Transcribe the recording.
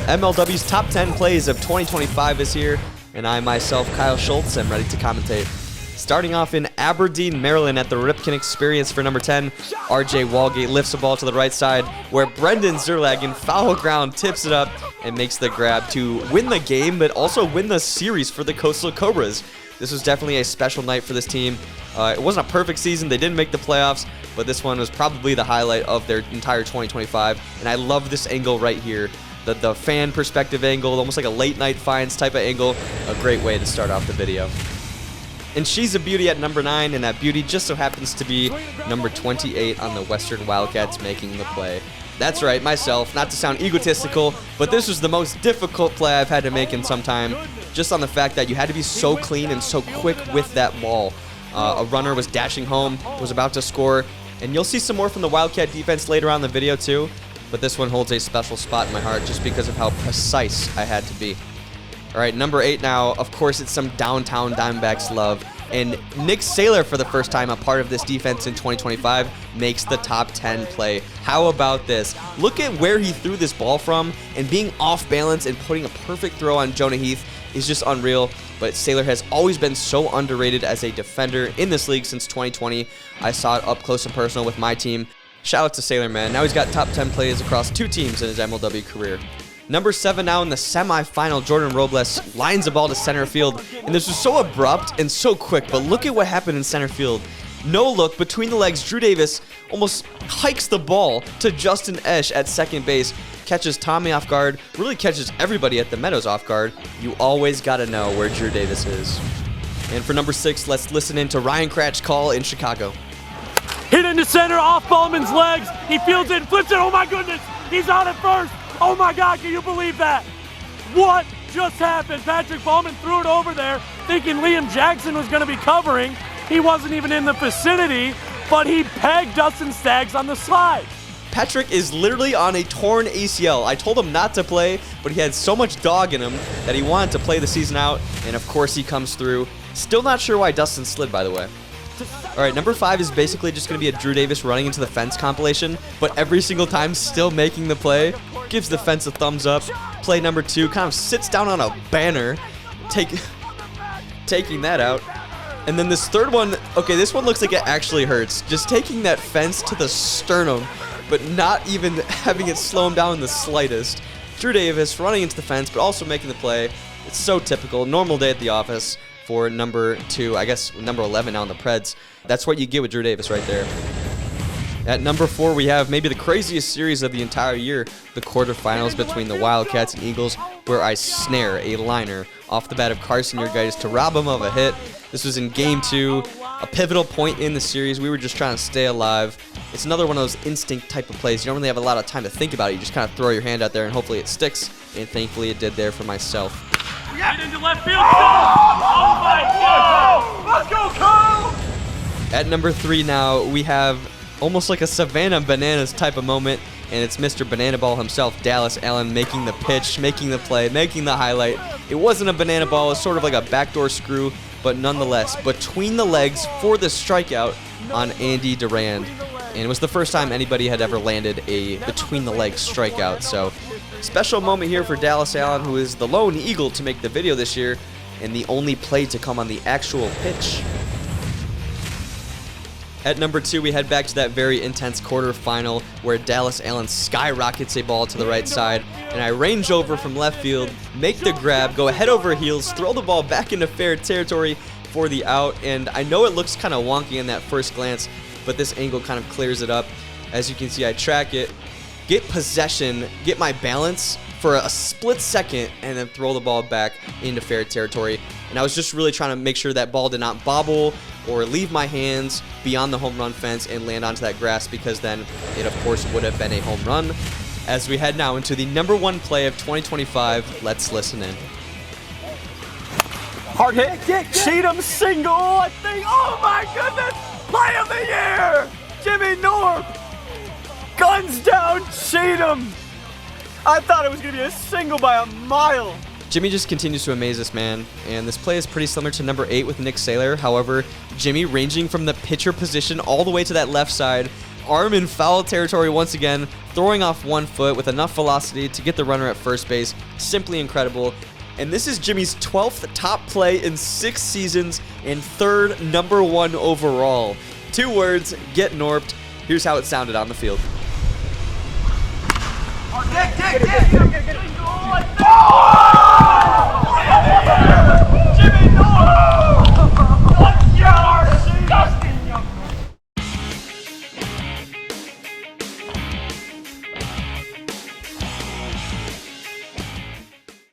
MLW's top 10 plays of 2025 is here, and I myself, Kyle Schultz, am ready to commentate. Starting off in Aberdeen, Maryland at the Ripken Experience for number 10, RJ Walgate lifts the ball to the right side where Brendan Zerlag in foul ground tips it up and makes the grab to win the game, but also win the series for the Coastal Cobras. This was definitely a special night for this team. It wasn't a perfect season. They didn't make the playoffs, but this one was probably the highlight of their entire 2025, and I love this angle right here. The fan perspective angle, almost like a late night finds type of angle. A great way to start off the video. And she's a beauty at number 9, and that beauty just so happens to be number 28 on the Western Wildcats making the play. That's right, myself, not to sound egotistical, but this was the most difficult play I've had to make in some time, just on the fact that you had to be so clean and so quick with that ball. A runner was dashing home, was about to score, and you'll see some more from the Wildcat defense later on in the video too, but this one holds a special spot in my heart just because of how precise I had to be. All right, number 8 now, of course, it's some downtown Diamondbacks love. And Nick Saylor, for the first time, a part of this defense in 2025, makes the top 10 play. How about this? Look at where he threw this ball from, and being off balance and putting a perfect throw on Jonah Heath is just unreal. But Saylor has always been so underrated as a defender in this league since 2020. I saw it up close and personal with my team. Shout out to Saylor, man. Now he's got top 10 plays across 2 teams in his MLW career. Number 7 now in the semifinal, Jordan Robles lines the ball to center field. And this was so abrupt and so quick, but look at what happened in center field. No look, between the legs, Drew Davis almost hikes the ball to Justin Esch at second base, catches Tommy off guard, really catches everybody at the Meadows off guard. You always got to know where Drew Davis is. And for number 6, let's listen in to Ryan Cratch's call in Chicago. Hit into center, off Bowman's legs. He fields it, flips it. Oh my goodness, he's out at first. Oh my God, can you believe that? What just happened? Patrick Bowman threw it over there thinking Liam Jackson was going to be covering. He wasn't even in the vicinity, but he pegged Dustin Staggs on the slide. Patrick is literally on a torn ACL. I told him not to play, but he had so much dog in him that he wanted to play the season out, and of course he comes through. Still not sure why Dustin slid, by the way. All right, number 5 is basically just going to be a Drew Davis running into the fence compilation, but every single time still making the play. Gives the fence a thumbs up. Play number 2 kind of sits down on a banner, taking that out. And then this third one, okay, this one looks like it actually hurts. Just taking that fence to the sternum, but not even having it slow him down in the slightest. Drew Davis running into the fence, but also making the play. It's so typical. Normal day at the office for number 2, I guess number 11 now in the Preds. That's what you get with Drew Davis right there. At number 4, we have maybe the craziest series of the entire year, the quarterfinals between the Wildcats and Eagles, where I snare a liner off the bat of Carson Yergaitis to rob him of a hit. This was in Game 2, a pivotal point in the series. We were just trying to stay alive. It's another one of those instinct type of plays. You don't really have a lot of time to think about it. You just kind of throw your hand out there and hopefully it sticks, and thankfully it did there for myself. Get into left field. Oh my God! Let's go, Kyle! At number 3 now, we have almost like a Savannah Bananas type of moment, and it's Mr. Banana Ball himself, Dallas Allen, making the pitch, making the play, making the highlight. It wasn't a banana ball, it was sort of like a backdoor screw, but nonetheless, between the legs for the strikeout on Andy Durand. And it was the first time anybody had ever landed a between-the-legs strikeout, so special moment here for Dallas Allen, who is the lone Eagle to make the video this year, and the only play to come on the actual pitch. At number 2, we head back to that very intense quarterfinal where Dallas Allen skyrockets a ball to the right side, and I range over from left field, make the grab, go head over heels, throw the ball back into fair territory for the out, and I know it looks kind of wonky in that first glance, but this angle kind of clears it up. As you can see, I track it, get possession, get my balance for a split second, and then throw the ball back into fair territory. And I was just really trying to make sure that ball did not bobble or leave my hands beyond the home run fence and land onto that grass, because then it, of course, would have been a home run. As we head now into the number 1 play of 2025, let's listen in. Hard hit. Cheatham single, I think. Oh my goodness! Play of the year! Jimmy Norb! Guns down Cheatham! I thought it was going to be a single by a mile. Jimmy just continues to amaze us, man, and this play is pretty similar to number 8 with Nick Saylor. However, Jimmy ranging from the pitcher position all the way to that left side, arm in foul territory once again, throwing off 1 foot with enough velocity to get the runner at first base. Simply incredible. And this is Jimmy's 12th top play in 6 seasons and 3rd #1 overall. 2 words, get norped. Here's how it sounded on the field. Get it.